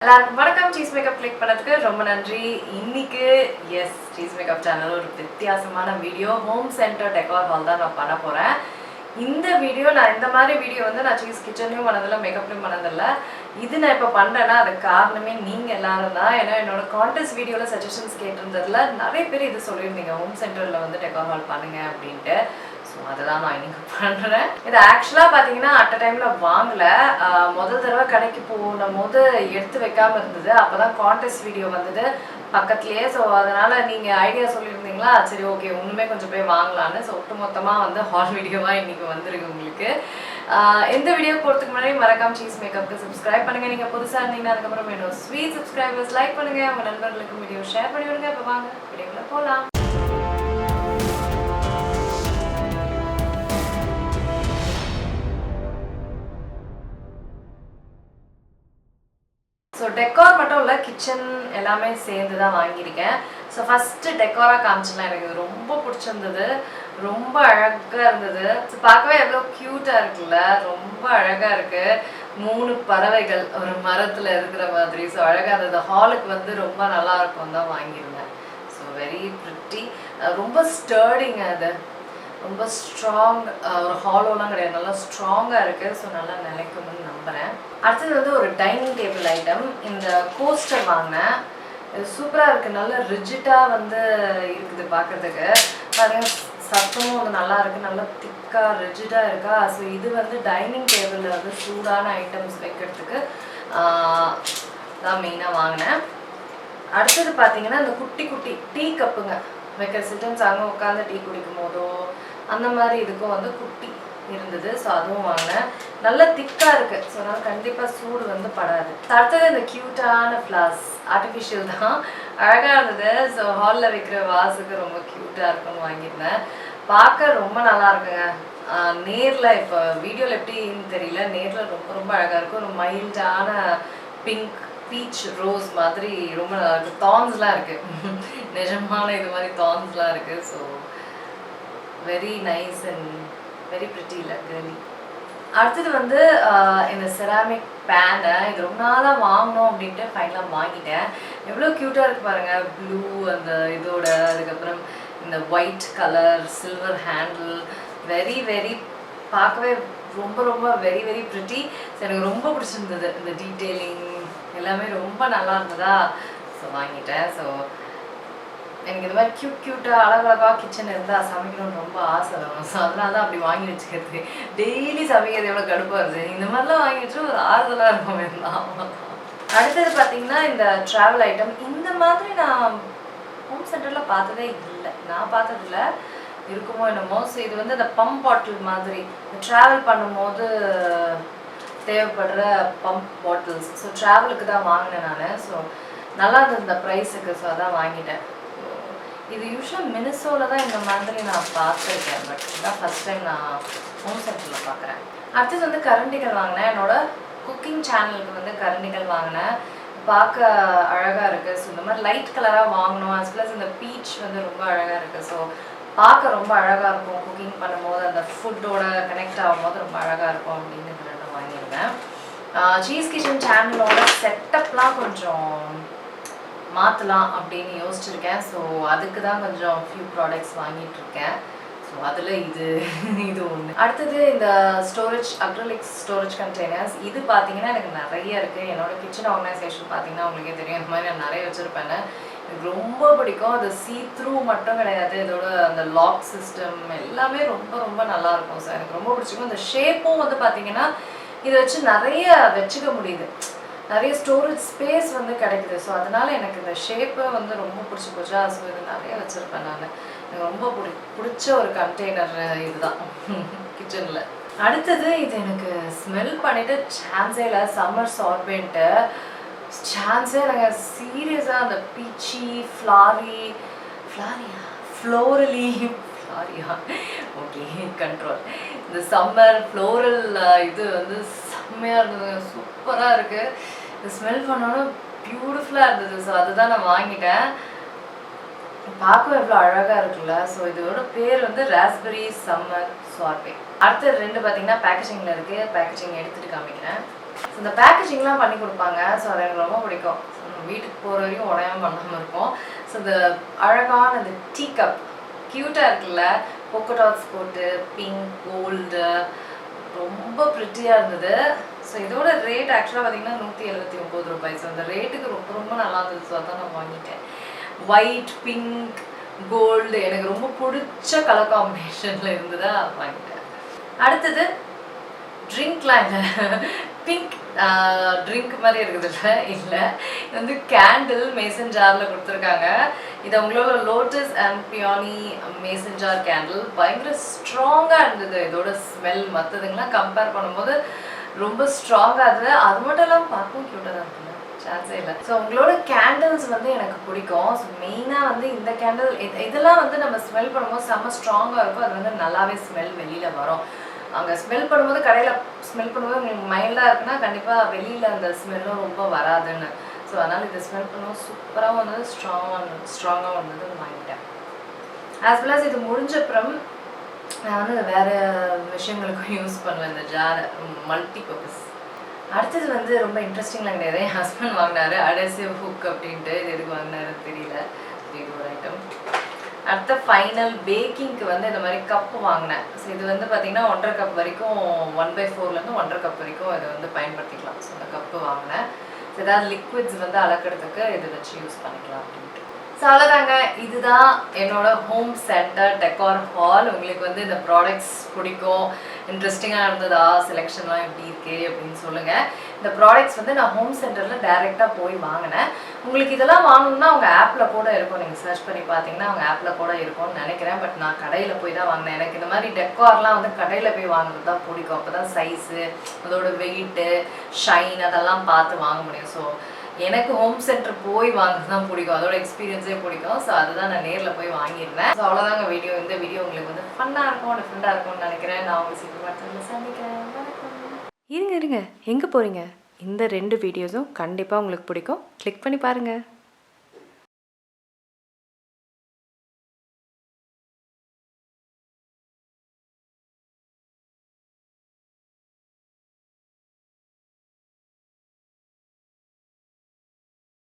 எல்லாருக்கும் வணக்கம். Cheese makeup click பண்ணதுக்கு ரொம்ப நன்றி. இன்னைக்கு சீஸ் மேக்கப் சேனல் ஒரு வித்தியாசமான video home centre decor hall தான் நான் பண்ண போகிறேன். இந்த வீடியோ நான் இந்த மாதிரி வீடியோ வந்து நான் சீஸ் கிச்சன்லையும் பண்ணதில்லை, மேக்கப்லையும் பண்ணதில்லை. இது நான் இப்போ பண்ணுறேன்னா அதுக்கு காரணமே நீங்கள் எல்லாரும் தான். ஏன்னா என்னோட கான்டெஸ்ட் வீடியோவில் சஜஷன்ஸ் கேட்டிருந்ததில் நிறைய பேர் இது சொல்லியிருந்தீங்க, ஹோம் சென்டரில் வந்து டெக்கார் ஹால் பண்ணுங்க அப்படின்ட்டு. ஸோ அதெல்லாம் நான் இன்னைக்கு பண்ணுறேன். இது ஆக்சுவலாக பார்த்தீங்கன்னா அட் அ டைமில் வாங்கலை. முதல் தடவை கடைக்கு போன போது எடுத்து வைக்காமல் இருந்தது. அப்போ தான் கான்டெஸ்ட் வீடியோ வந்தது பக்கத்துலேயே. ஸோ அதனால் நீங்கள் ஐடியா சொல்லியிருந்தீங்களா, சரி ஓகே ஒன்றுமே கொஞ்சம் போய் வாங்கலான்னு. ஸோ ஒட்டு மொத்தமாக வந்து ஹால் வீடியோவாக இன்றைக்கி வந்துருக்கு உங்களுக்கு. எந்த வீடியோ போகிறதுக்கு முன்னாடி மறக்காம சீஸ் மேக்கப்புக்கு சப்ஸ்கிரைப் பண்ணுங்கள். நீங்கள் புதுசாக இருந்தீங்கன்னா அதுக்கப்புறம் வேணும் ஸ்வீட் சப்ஸ்கிரைபர்ஸ் லைக் பண்ணுங்கள், உங்கள் நண்பர்களுக்கு வீடியோ ஷேர் பண்ணி விடுங்க. இப்போ வாங்க வீடியோக்குள்ளே போகலாம். ஸோ டெக்கார் மட்டும் இல்லை, கிச்சன் எல்லாமே சேர்ந்து தான் வாங்கியிருக்கேன். ஸோ ஃபஸ்ட்டு டெக்காராக காமிச்சிடலாம். எனக்கு இது ரொம்ப பிடிச்சிருந்தது, ரொம்ப அழகாக இருந்தது. ஸோ பார்க்கவே எவ்வளோ க்யூட்டாக இருக்குல்ல, ரொம்ப அழகாக இருக்குது. 3 பறவைகள் ஒரு மரத்தில் இருக்கிற மாதிரி. ஸோ அழகாக இருந்தது. ஹாலுக்கு வந்து ரொம்ப நல்லாயிருக்கும் தான் வாங்கியிருந்தேன். ஸோ வெரி ப்ரிட்டி, ரொம்ப ஸ்டர்டிங்க. அது ரொம்ப ஸ்ட்ராங், ஒரு ஹாலோலாம் கிடையாது, நல்லா ஸ்ட்ராங்காக இருக்குது. ஸோ நல்லா நிலைக்கும்னு நம்புகிறேன். அடுத்தது வந்து ஒரு டைனிங் டேபிள் ஐட்டம். இந்த கோஸ்டர் வாங்கினேன். இது சூப்பராக இருக்குது, நல்லா ரிஜிட்டாக வந்து இருக்குது பார்க்குறதுக்கு. பாருங்கள், சத்தமும் வந்து நல்லா இருக்குது, நல்லா திக்காக ரிஜிட்டாக இருக்கா. ஸோ இது வந்து டைனிங் டேபிளில் வந்து சூடான ஐட்டம்ஸ் வைக்கிறதுக்கு தான் மெயினாக வாங்கினேன். அடுத்தது பார்த்தீங்கன்னா இந்த குட்டி குட்டி டீ கப்புங்க வைக்கிற சிட்டன்ஸ், அங்கே உட்காந்து டீ குடிக்கும் போதோ அந்த மாதிரி இதுக்கும் வந்து குட்டி இருந்தது. ஸோ அதுவும் வாங்கினேன். நல்லா திக்காக இருக்குது. ஸோ அதனால் கண்டிப்பாக சூடு வந்து படாது. அடுத்தது இந்த க்யூட்டான ஃப்ளார்ஸ், ஆர்டிஃபிஷியல் தான், அழகாக இருந்தது. ஸோ ஹாலில் வைக்கிற வாஸுக்கு ரொம்ப க்யூட்டாக இருக்குன்னு வாங்கியிருந்தேன். பார்க்க ரொம்ப நல்லா இருக்குங்க. நேரில் இப்போ வீடியோவில் எப்படின்னு தெரியல, நேரில் ரொம்ப ரொம்ப அழகாக இருக்கும். ஒரு மைல்டான பிங்க் பீச் ரோஸ் மாதிரி ரொம்ப நல்லா இருக்குது. தான்ஸ்லாம் இருக்குது, நிஜமான இது மாதிரி தான்ஸ்லாம் இருக்குது. So very nice and very pretty இல்லை கேர்லி. அடுத்தது வந்து இந்த செராமிக் பேனை, இது ரொம்ப நாளாக வாங்கணும் அப்படின்ட்டு ஃபைனலாக வாங்கிட்டேன். எவ்வளோ க்யூட்டாக இருக்குது பாருங்கள், ப்ளூ அந்த இதோட, அதுக்கப்புறம் இந்த white colour silver handle, very very பார்க்கவே ரொம்ப ரொம்ப வெரி வெரி ப்ரிட்டி. ஸோ எனக்கு ரொம்ப பிடிச்சிருந்தது. இந்த டீட்டெயிலிங் எல்லாமே ரொம்ப நல்லா இருந்ததா. ஸோ வாங்கிட்டேன். ஸோ எனக்கு இந்த மாதிரி க்யூட்டாக அழகழகாக கிச்சன் இருந்தால் சமைக்கணும்னு ரொம்ப ஆசை வரும். ஸோ அதனால தான் அப்படி வாங்கி வச்சுக்கிறது. டெய்லி சமைக்கிறது எவ்வளோ கடுப்பாக இருக்குது, இந்த மாதிரிலாம் வாங்கி வச்சு ஒரு ஆறுதலாக இருக்கும் வேண்டாம். அடுத்தது பார்த்தீங்கன்னா இந்த ட்ராவல் ஐட்டம். இந்த மாதிரி நான் ஹோம் சென்டரில் பார்த்ததே இல்லை, நான் பார்த்ததில்ல, இருக்குமோ என்னமோ. ஸோ இது வந்து இந்த பம்ப் பாட்டில் மாதிரி, ட்ராவல் பண்ணும்போது தேவைப்படுற பம்ப் பாட்டில்ஸ். ஸோ ட்ராவலுக்கு தான் வாங்கினேன் நான். ஸோ நல்லா இருந்தது இந்த ப்ரைஸுக்கு. ஸோ அதான் வாங்கிட்டேன். இது யூஸ்வலாக மினிசோவில் தான் இந்த மாதிரி நான் பார்த்துருக்கேன், பட் இதுதான் ஃபஸ்ட் டைம் நான் ஹோம் சென்டரில் பார்க்குறேன். அடுத்தது வந்து கரண்டிகள் வாங்கினேன். என்னோடய குக்கிங் சேனலுக்கு வந்து கரண்டிகள் வாங்கினேன். பார்க்க அழகாக இருக்குது. ஸோ இந்த மாதிரி லைட் கலராக வாங்கணும். அஸ் ப்ளஸ் இந்த பீச் வந்து ரொம்ப அழகாக இருக்குது. ஸோ பார்க்க ரொம்ப அழகாக இருக்கும். குக்கிங் பண்ணும்போது அந்த ஃபுட்டோட கனெக்ட் ஆகும்போது ரொம்ப அழகாக இருக்கும் அப்படின்னு ரெண்டும் வாங்கியிருந்தேன். சீஸ் கிச்சன் சேனலோட செட்டப்லாம் கொஞ்சம் மாற்றலாம் அப்படின்னு யோசிச்சுருக்கேன். ஸோ அதுக்கு தான் கொஞ்சம் ஃபியூ ப்ராடக்ட்ஸ் வாங்கிட்டுருக்கேன். ஸோ அதில் இது ஒன்று. அடுத்தது இந்த ஸ்டோரேஜ், அக்ரிலிக் ஸ்டோரேஜ் கண்டெய்னர்ஸ். இது பார்த்தீங்கன்னா எனக்கு நிறைய இருக்குது. என்னோடய கிச்சன் ஆர்கனைசேஷன் பார்த்தீங்கன்னா உங்களுக்கே தெரியும், இந்த மாதிரி நான் நிறைய வச்சுருப்பேன். எனக்கு ரொம்ப பிடிக்கும். அது சீ த்ரூ மட்டும் கிடையாது, இதோட அந்த லாக் சிஸ்டம் எல்லாமே ரொம்ப ரொம்ப நல்லாயிருக்கும். ஸோ எனக்கு ரொம்ப பிடிச்சிக்கும். இந்த ஷேப்பும் வந்து பார்த்தீங்கன்னா இதை வச்சு நிறைய வச்சுக்க முடியுது, நிறைய ஸ்டோரேஜ் ஸ்பேஸ் வந்து கிடைக்குது. ஸோ அதனால் எனக்கு இந்த ஷேப்பை வந்து ரொம்ப பிடிச்சி போச்சா. ஸோ இது நிறைய வச்சுருப்பேன் நான். எனக்கு ரொம்ப பிடிச்ச ஒரு கண்டெய்னர் இதுதான் கிச்சனில். அடுத்தது இது எனக்கு ஸ்மெல் பண்ணிவிட்டு சான்ஸே இல்லை, சம்மர் சார்பெண்ட்டு சான்ஸே இல்லைங்க. சீரியஸாக அந்த பீச்சி ஃப்ளோரலியா ஓகே கண்ட்ரோல், இந்த சம்மர் ஃப்ளோரல் இது வந்து செம்மையாக இருந்தது, சூப்பராக இருக்குது. இது ஸ்மெல் பண்ணோன்னு பியூட்டிஃபுல்லாக இருந்தது. ஸோ அதுதான் நான் வாங்கிட்டேன். பார்க்கவே எவ்வளோ அழகாக இருக்குல்ல. ஸோ இதோட பேர் வந்து ராஸ்பெரி சம்மர் சார்பே. அடுத்த 2 பார்த்தீங்கன்னா பேக்கேஜிங்கில் இருக்குது. பேக்கேஜிங் எடுத்துகிட்டு காமிக்கிறேன். இந்த பேக்கேஜிங்லாம் பண்ணி கொடுப்பாங்க. ஸோ அது எனக்கு ரொம்ப பிடிக்கும். வீட்டுக்கு போகிற வரைக்கும் உடையாமல் பண்ணாமல் இருக்கும். ஸோ இந்த அழகான இந்த டீ கப் க்யூட்டாக இருக்குல்ல, பொக்கோடாட்ஸ் போட்டு பிங்க் கோல்டு ரொம்ப ப்ரிட்டியாக இருந்தது. ஸோ இதோட ரேட் ஆக்சுவலாக பார்த்தீங்கன்னா ₹179. ஸோ அந்த ரேட்டுக்கு ரொம்ப ரொம்ப நல்லா இருந்தது. ஸோ அதான் நான் வாங்கிட்டேன். ஒயிட் பிங்க் கோல்டு எனக்கு ரொம்ப பிடிச்ச கலர் காம்பினேஷனில் இருந்ததா வாங்கிட்டேன். அடுத்தது ட்ரிங்க்லாம் இல்லை, பிங்க் ட்ரிங்க் மாதிரி இருக்குதுல்ல, இல்லை இது வந்து கேண்டில் மேசன் ஜாரில் கொடுத்துருக்காங்க. இது அவங்களோட lotus and peony mason jar candle பயங்கர ஸ்ட்ராங்காக இருந்தது. இதோட ஸ்மெல் மற்றதுங்கெலாம் கம்பேர் பண்ணும்போது ரொம்ப ஸ்ட்ராங்காக இருந்தது. அது மட்டும் இல்லாமல் பார்க்கவும் க்யூட்டாக தான் இருக்குல்ல, சான்ஸே இல்லை. ஸோ உங்களோட கேண்டில்ஸ் வந்து எனக்கு பிடிக்கும். ஸோ மெயினாக வந்து இந்த கேண்டில் இதெல்லாம் வந்து நம்ம ஸ்மெல் பண்ணும்போது செம்ம ஸ்ட்ராங்காக இருக்கும். அது வந்து நல்லாவே ஸ்மெல் வெளியில் வரும். அங்கே ஸ்மெல் பண்ணும்போது கடையில் ஸ்மெல் பண்ணும்போது உங்களுக்கு மைல்டாக இருக்குன்னா கண்டிப்பாக வெளியில் அந்த ஸ்மெல்லும் ரொம்ப வராதுன்னு. ஸோ அதனால் இதை ஸ்மெல் பண்ணும்போது சூப்பராகவும் வந்தது, ஸ்ட்ராங்காக வந்தது வாங்கிட்டேன். ஆஸ் வெல் அஸ் இது முடிஞ்சப்புறம் நான் வந்து வேறு விஷயங்களுக்கும் யூஸ் பண்ணுவேன் இந்த ஜாரை, மல்டி பர்பஸ். அடுத்தது வந்து ரொம்ப இன்ட்ரெஸ்டிங்லாம் கிடையாது. என் ஹஸ்பண்ட் வாங்கினாரு அடசிவ் ஹுக் அப்படின்ட்டு. இது எதுக்கு வாங்கினாருன்னு தெரியல. இது ஒரு ஐட்டம். அடுத்த ஃபைனல் பேக்கிங்க்கு வந்து இந்த மாதிரி கப்பு வாங்கினேன். ஸோ இது வந்து பார்த்திங்கன்னா 1.5 கப் வரைக்கும் 1/4லேருந்து 1.5 கப் வரைக்கும் இதை வந்து பயன்படுத்திக்கலாம். ஸோ இந்த கப்பு வாங்கினேன். ஸோ ஏதாவது லிக்விட்ஸ் வந்து அளக்கிறதுக்கு இதை வச்சு யூஸ் பண்ணிக்கலாம் அப்படின்ட்டு. ஸோ அவ்வளோதாங்க, இதுதான் என்னோட ஹோம் சென்டர் டெக்கார் ஹால். உங்களுக்கு வந்து இந்த ப்ராடக்ட்ஸ் பிடிக்கும், இன்ட்ரெஸ்டிங்காக இருந்ததா, செலெக்ஷன்லாம் எப்படி இருக்குது அப்படின்னு சொல்லுங்கள். இந்த ப்ராடக்ட்ஸ் வந்து நான் ஹோம் சென்டரில் டைரெக்டாக போய் வாங்கினேன். உங்களுக்கு இதெல்லாம் வாங்கணும்னா அவங்க ஆப்பில் கூட இருக்கும், நீங்கள் சர்ச் பண்ணி பார்த்தீங்கன்னா அவங்க ஆப்பில் கூட இருக்கும்னு நினைக்கிறேன். பட் நான் கடையில் போய் தான் வாங்கினேன். எனக்கு இந்த மாதிரி டெக்கார்லாம் வந்து கடையில் போய் வாங்குறது தான் பிடிக்கும். அப்போ தான் சைஸு, அதோட வெயிட்டு, ஷைன் அதெல்லாம் பார்த்து வாங்க முடியும். ஸோ எனக்கு ஹோம் சென்டர் போய் வாங்குறது தான் பிடிக்கும், அதோட எக்ஸ்பீரியன்ஸே பிடிக்கும். ஸோ அதுதான் நான் நேரில் போய் வாங்கியிருந்தேன். ஸோ அவ்வளோதாங்க வீடியோ. இந்த வீடியோ உங்களுக்கு வந்து ஃபன்னாக இருக்கும், டிஃப்ரெண்ட்டாக இருக்கும்னு நினைக்கிறேன். நான் உங்களுக்கு சீக்கிரம் சந்திக்கிறேன். இருங்க எங்கே போகிறீங்க? இந்த 2 வீடியோஸும் கண்டிப்பாக உங்களுக்கு பிடிக்கும். கிளிக் பண்ணி பாருங்கள்.